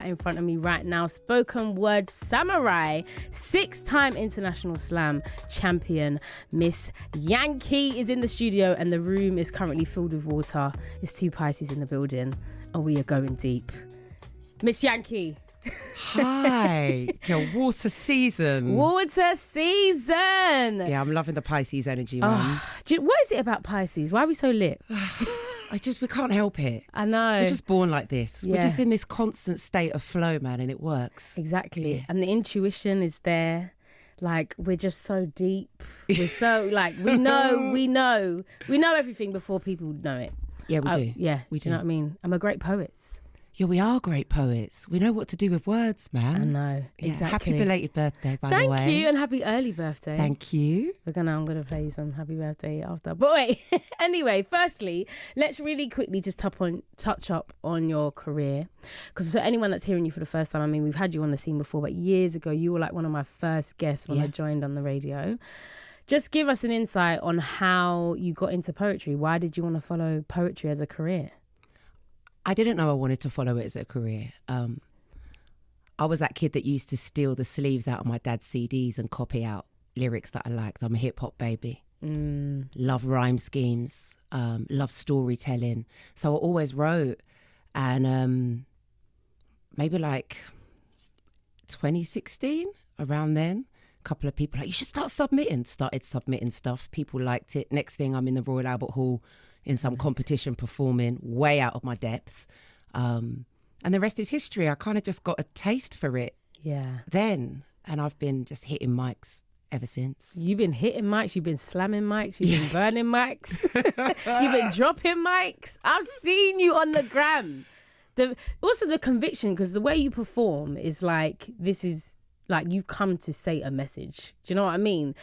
In front of me right now, spoken word samurai, 6-time international slam champion Miss Yankey is in the studio, and the room is currently filled with water. It's 2 Pisces in the building, and we are going deep. Miss Yankey. Hi. Water season. Water season. Yeah, I'm loving the Pisces energy, man. What is it about Pisces? Why are we so lit? We can't help it. I know. We're just born like this. Yeah. We're just in this constant state of flow, man, and it works. Exactly. Yeah. And the intuition is there. Like, we're just so deep. We're so, like, we know everything before people know it. Yeah, we do. Yeah, we do you know what I mean? I'm a great poet. Yeah, we are great poets. We know what to do with words, man. I know, Yeah, exactly. happy belated birthday, by the way. Thank you, and happy early birthday. Thank you. I'm gonna play you some happy birthday after. But wait, anyway, firstly, let's really quickly just touch up on your career. Because for anyone that's hearing you for the first time, I mean, we've had you on the scene before, but years ago, you were like one of my first guests when I joined on the radio. Just give us an insight on how you got into poetry. Why did you want to follow poetry as a career? I didn't know I wanted to follow it as a career. I was that kid that used to steal the sleeves out of my dad's CDs and copy out lyrics that I liked. I'm a hip hop baby. Love rhyme schemes, love storytelling. So I always wrote. And maybe like 2016, around then, a couple of people like, you should start submitting. Started submitting stuff. People liked it. Next thing, I'm in the Royal Albert Hall in some competition performing, way out of my depth. And the rest is history. I kind of just got a taste for it then. And I've been just hitting mics ever since. You've been hitting mics, you've been slamming mics, you've been burning mics, you've been dropping mics. I've seen you on the gram. Also the conviction, because the way you perform is like, this is like you've come to say a message. Do you know what I mean?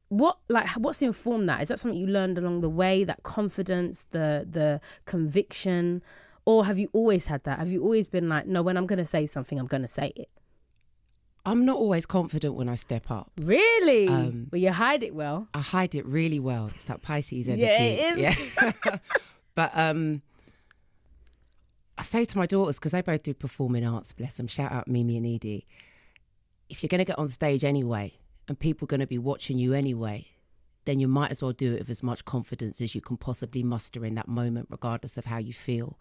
What's informed that? Is that something you learned along the way, that confidence, the conviction? Or have you always had that? Have you always been like, no, when I'm going to say something, I'm going to say it? I'm not always confident when I step up. Really? Well, you hide it well. I hide it really well. It's that Pisces energy. Yeah, it is. Yeah. But I say to my daughters, because they both do performing arts, bless them, shout out Mimi and Edie, if you're going to get on stage anyway, and people are going to be watching you anyway, then you might as well do it with as much confidence as you can possibly muster in that moment, regardless of how you feel.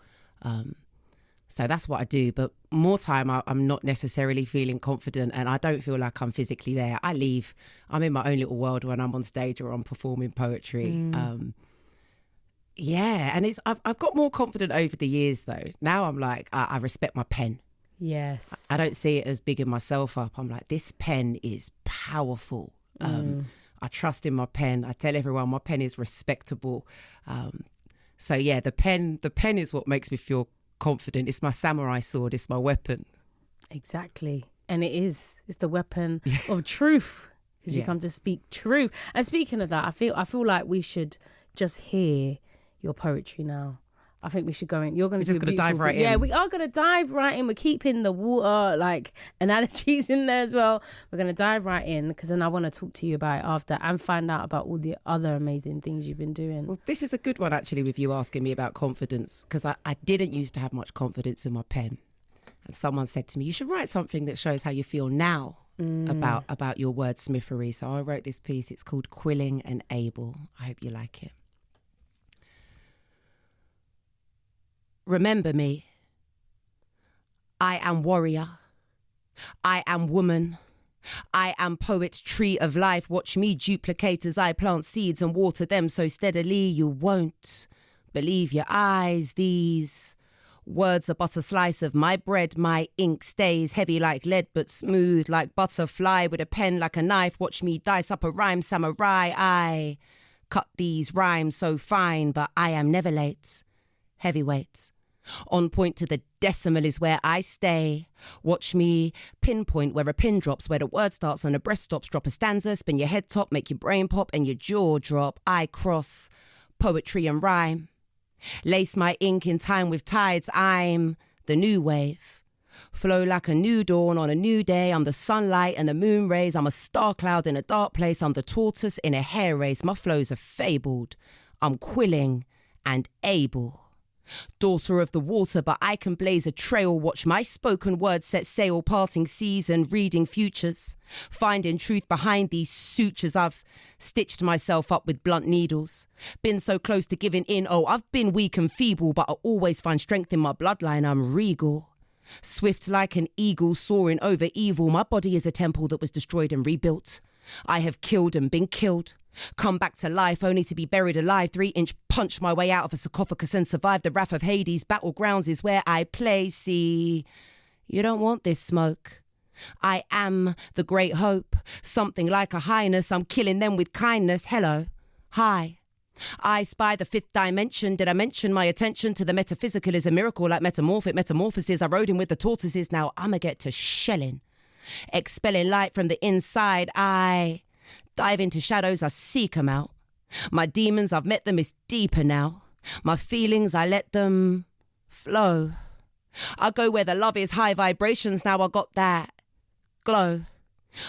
So that's what I do. But more time, I'm not necessarily feeling confident, and I don't feel like I'm physically there. I leave. I'm in my own little world when I'm on stage or I'm performing poetry. And I've got more confident over the years, though. Now I'm like, I respect my pen. Yes. I don't see it as bigging myself up. I'm like, this pen is powerful. I trust in my pen. I tell everyone my pen is respectable. So yeah, the pen is what makes me feel confident. It's my samurai sword. It's my weapon. Exactly. And it's the weapon of truth, because you come to speak truth. And speaking of that, I feel like we should just hear your poetry now. I think we should go in. You're going to just going to dive right in. Yeah, we are going to dive right in. We're keeping the water analogies in there as well. We're going to dive right in, because then I want to talk to you about it after and find out about all the other amazing things you've been doing. Well, this is a good one actually, with you asking me about confidence, because I didn't used to have much confidence in my pen. And someone said to me, you should write something that shows how you feel now about your wordsmithery. So I wrote this piece. It's called Quilling and Able. I hope you like it. Remember me. I am warrior. I am woman. I am poet, tree of life. Watch me duplicate as I plant seeds and water them so steadily you won't believe your eyes. These words are but a slice of my bread. My ink stays heavy like lead but smooth like butterfly. With a pen like a knife, watch me dice up a rhyme samurai. I cut these rhymes so fine, but I am never late. Heavyweight. On point to the decimal is where I stay. Watch me pinpoint where a pin drops, where the word starts and the breast stops. Drop a stanza, spin your head top, make your brain pop and your jaw drop. I cross poetry and rhyme. Lace my ink in time with tides. I'm the new wave. Flow like a new dawn on a new day. I'm the sunlight and the moon rays. I'm a star cloud in a dark place. I'm the tortoise in a hair race. My flows are fabled. I'm quilling and able. Daughter of the water, but I can blaze a trail. Watch my spoken word set sail, parting seas and reading futures. Finding truth behind these sutures. I've stitched myself up with blunt needles. Been so close to giving in. Oh, I've been weak and feeble, but I always find strength in my bloodline. I'm regal. Swift like an eagle soaring over evil. My body is a temple that was destroyed and rebuilt. I have killed and been killed. Come back to life only to be buried alive. 3-inch punch my way out of a sarcophagus and survive the wrath of Hades. Battlegrounds is where I play. See, you don't want this smoke. I am the great hope. Something like a highness. I'm killing them with kindness. Hello. Hi. I spy the fifth dimension. Did I mention my attention to the metaphysical is a miracle like metamorphic metamorphosis? I rode in with the tortoises. Now I'ma get to shelling. Expelling light from the inside. I dive into shadows, I seek them out. My demons, I've met them, it's deeper now. My feelings, I let them flow. I go where the love is high vibrations, now I got that glow.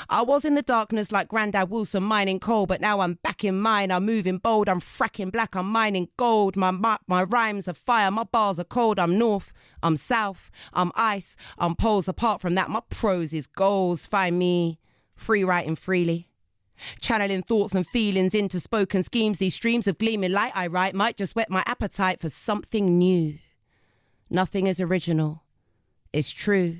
I was in the darkness like Grandad Wilson mining coal, but now I'm back in mine. I'm moving bold, I'm fracking black, I'm mining gold. My rhymes are fire, my bars are cold. I'm north, I'm south, I'm ice, I'm poles. Apart from that, my prose is goals. Find me free writing freely. Channeling thoughts and feelings into spoken schemes. These streams of gleaming light I write might just whet my appetite for something new. Nothing is original, it's true.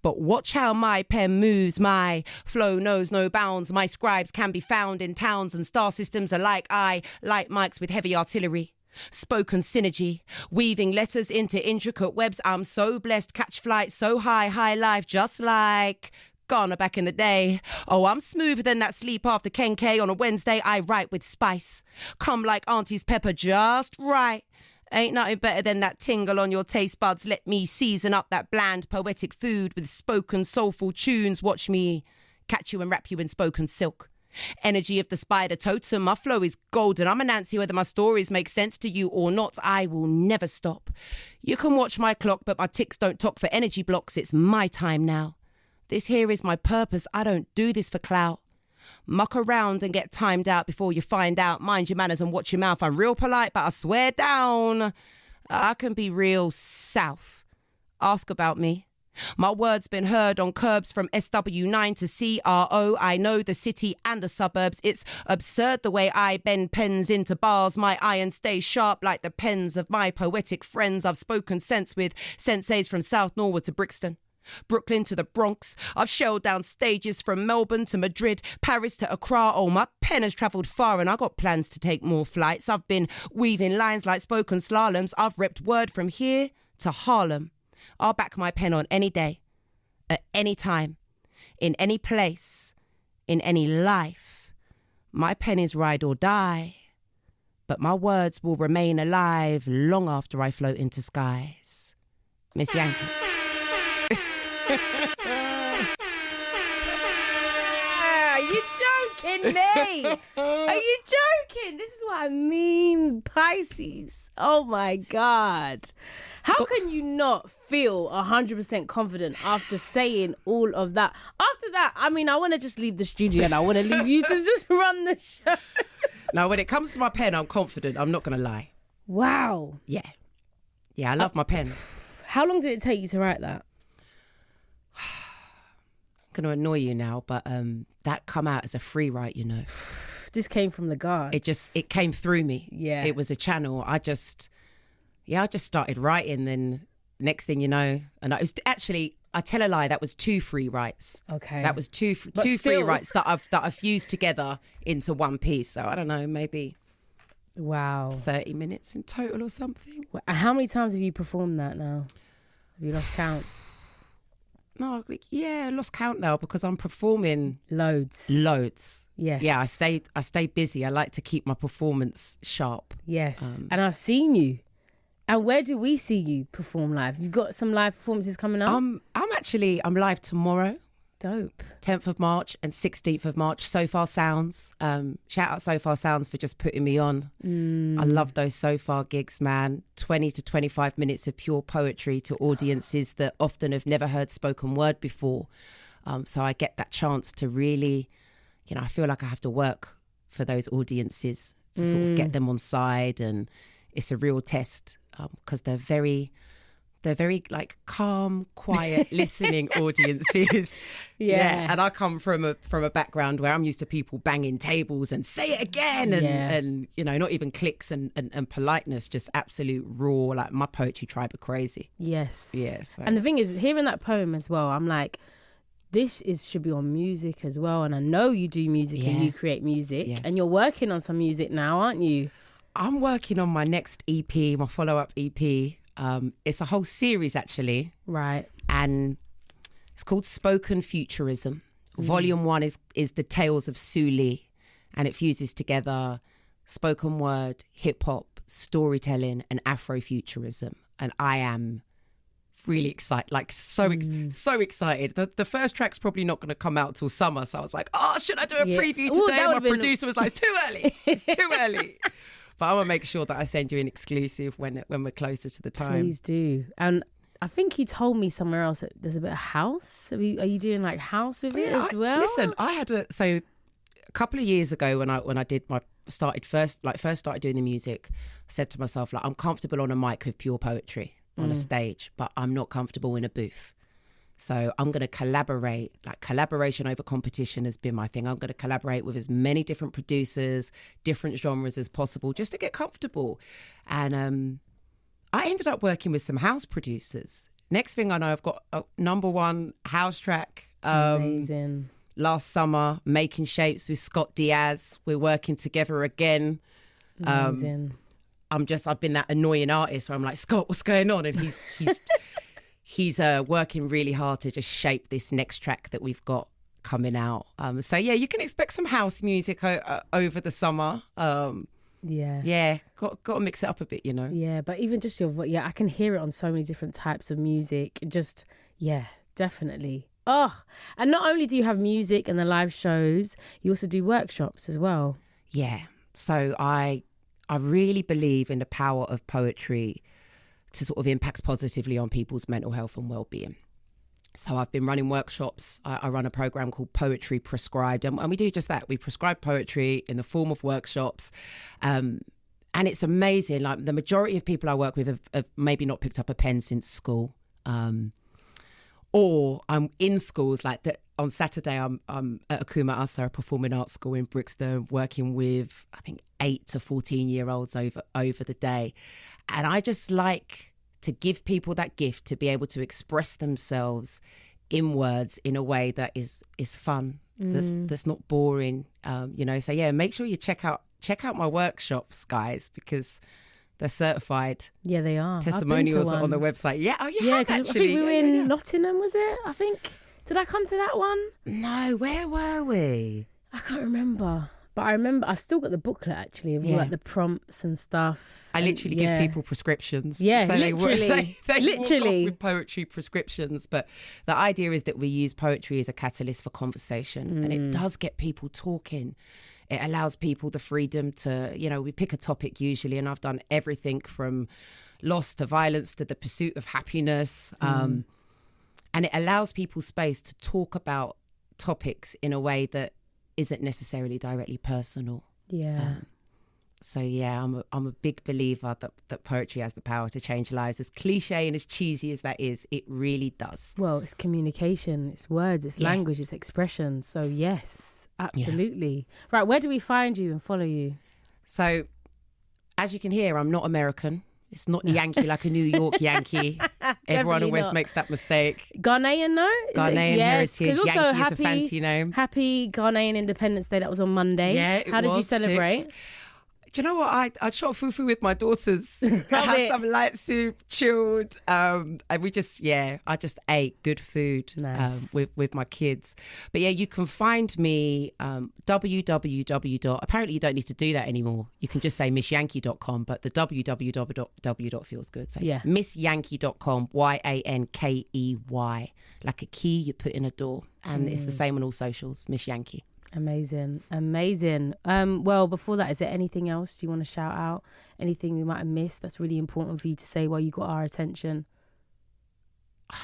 But watch how my pen moves. My flow knows no bounds. My scribes can be found in towns and star systems alike. I light mics with heavy artillery. Spoken synergy, weaving letters into intricate webs. I'm so blessed, catch flight so high, high life, just like Ghana back in the day. Oh, I'm smoother than that sleep after Ken K on a Wednesday. I write with spice. Come like Auntie's pepper, just right. Ain't nothing better than that tingle on your taste buds. Let me season up that bland poetic food with spoken soulful tunes. Watch me catch you and wrap you in spoken silk. Energy of the spider totem. My flow is golden. I'm a Nancy whether my stories make sense to you or not. I will never stop. You can watch my clock, but my ticks don't talk for energy blocks. It's my time now. This here is my purpose. I don't do this for clout. Muck around and get timed out before you find out. Mind your manners and watch your mouth. I'm real polite, but I swear down, I can be real south. Ask about me. My word's been heard on curbs from SW9 to CRO. I know the city and the suburbs. It's absurd the way I bend pens into bars. My iron stays sharp like the pens of my poetic friends. I've spoken sense with senseis from South Norwood to Brixton. Brooklyn to the Bronx. I've shelled down stages from Melbourne to Madrid, Paris to Accra. Oh, my pen has travelled far and I got plans to take more flights. I've been weaving lines like spoken slaloms. I've repped word from here to Harlem. I'll back my pen on any day, at any time, in any place, in any life. My pen is ride or die, but my words will remain alive long after I float into skies. Miss Yankey. Are you joking me? Are you joking? This is what I mean, Pisces. Oh my God. How can you not feel 100% confident after saying all of that? After that, I mean, I want to just leave the studio and I want to leave you to just run the show. Now, when it comes to my pen, I'm confident. I'm not going to lie. Wow. Yeah, I love my pen. How long did it take you to write that? Going to annoy you now, but that come out as a free write, you know. This came from the guards. It came through me. Yeah. It was a channel. I just started writing. Then next thing you know, and I was actually, I tell a lie, that was 2 free writes. Okay. That was two free writes that I've fused together into one piece. So I don't know, maybe wow, 30 minutes in total or something. How many times have you performed that now? Have you lost count? No, I lost count now because I'm performing loads. Yes. Yeah, I stay busy. I like to keep my performance sharp. Yes. And I've seen you. And where do we see you perform live? You've got some live performances coming up? I'm live tomorrow. Dope. 10th of March and 16th of March. So Far Sounds. Shout out So Far Sounds for just putting me on. I love those So Far gigs, man. 20 to 25 minutes of pure poetry to audiences that often have never heard spoken word before. So I get that chance to really, I feel like I have to work for those audiences to sort of get them on side, and it's a real test. because they're very like calm, quiet, listening audiences. Yeah. And I come from a background where I'm used to people banging tables and say it again and you know, not even clicks and politeness, just absolute raw. Like my poetry tribe are crazy. Yes. Yes. So. And the thing is, hearing that poem as well, I'm like, should be on music as well. And I know you do music and you create music and you're working on some music now, aren't you? I'm working on my next EP, my follow-up EP. It's a whole series actually. Right. And it's called Spoken Futurism. Volume 1 is the tales of Suli, and it fuses together spoken word, hip hop, storytelling and Afrofuturism. And I am really excited, like so excited. The first track's probably not going to come out till summer, so I was like, oh, should I do a preview today? My producer was like, it's too early. It's too early. But I want to make sure that I send you an exclusive when we're closer to the time. Please do. And I think you told me somewhere else that there's a bit of house. Are you doing like house with it as well? Listen, I had a couple of years ago when I did first started doing the music, I said to myself, like, I'm comfortable on a mic with pure poetry on a stage, but I'm not comfortable in a booth. So I'm going to collaborate, like collaboration over competition has been my thing. I'm going to collaborate with as many different producers, different genres as possible, just to get comfortable. And I ended up working with some house producers. Next thing I know, I've got a #1 house track. Amazing. Last summer, Making Shapes with Scott Diaz. We're working together again. Amazing. I've been that annoying artist where I'm like, Scott, what's going on? And he's working really hard to just shape this next track that we've got coming out. So yeah, you can expect some house music over the summer. Yeah, got to mix it up a bit, you know. Yeah, but even just your voice, I can hear it on so many different types of music. Just definitely. Oh, and not only do you have music and the live shows, you also do workshops as well. Yeah, so I really believe in the power of poetry to sort of impact positively on people's mental health and well-being. So I've been running workshops. I run a program called Poetry Prescribed, and we do just that. We prescribe poetry in the form of workshops. And it's amazing. Like the majority of people I work with have maybe not picked up a pen since school. Or I'm in schools like that. On Saturday, I'm at Akuma Asa, a performing arts school in Brixton, working with, I think, 8 to 14-year-olds over the day. And I just like to give people that gift to be able to express themselves in words in a way that is fun, that's not boring. So yeah, make sure you check out my workshops, guys, because they're certified. Yeah, they are. Testimonials are on the website. Yeah, have actually. I think we were in Nottingham, was it? I think. Did I come to that one? No, where were we? I can't remember. But I remember I still got the booklet actually of all like the prompts and stuff. I literally give people prescriptions. Yeah, so literally. They literally walk off with poetry prescriptions. But the idea is that we use poetry as a catalyst for conversation, and it does get people talking. It allows people the freedom to, we pick a topic usually, and I've done everything from loss to violence to the pursuit of happiness. And it allows people space to talk about topics in a way that isn't necessarily directly personal. Yeah. I'm a big believer that poetry has the power to change lives. As cliche and as cheesy as that is, it really does. Well, it's communication, it's words, it's language, it's expression. So yes, absolutely. Yeah. Right, where do we find you and follow you? So, as you can hear, I'm not American. It's not Yankee like a New York Yankee. Everyone always makes that mistake. Ghanaian, no? Ghanaian heritage. Yankee also is a fancy name. Happy Ghanaian Independence Day. That was on Monday. Yeah, How did you celebrate? 6. Do you know what? I shot fufu with my daughters. I had some light soup, chilled. And I just ate good food with my kids. But yeah, you can find me www. Apparently you don't need to do that anymore. You can just say missyankey.com, but the www feels good. So missyankey.com, YANKEY, like a key you put in a door. And it's the same on all socials, Miss Yankey. Amazing. Well, before that, is there anything else you want to shout out? Anything we might have missed that's really important for you to say while you got our attention?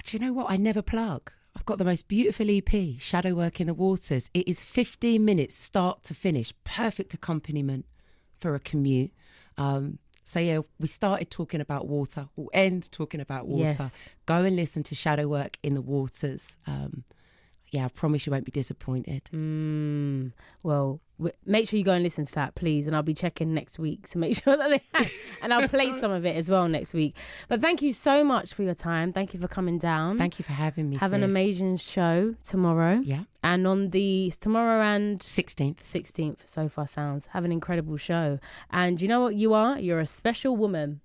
Do you know what? I never plug. I've got the most beautiful EP, Shadow Work in the Waters. It is 15 minutes start to finish. Perfect accompaniment for a commute. So yeah, we started talking about water. We'll end talking about water. Yes. Go and listen to Shadow Work in the Waters. Yeah, I promise you won't be disappointed. Well, make sure you go and listen to that, please. And I'll be checking next week to make sure that they have. And I'll play some of it as well next week. But thank you so much for your time. Thank you for coming down. Thank you for having me. Have an amazing show tomorrow. Yeah. And on tomorrow and 16th So Far Sounds. Have an incredible show. And you know what you are? You're a special woman.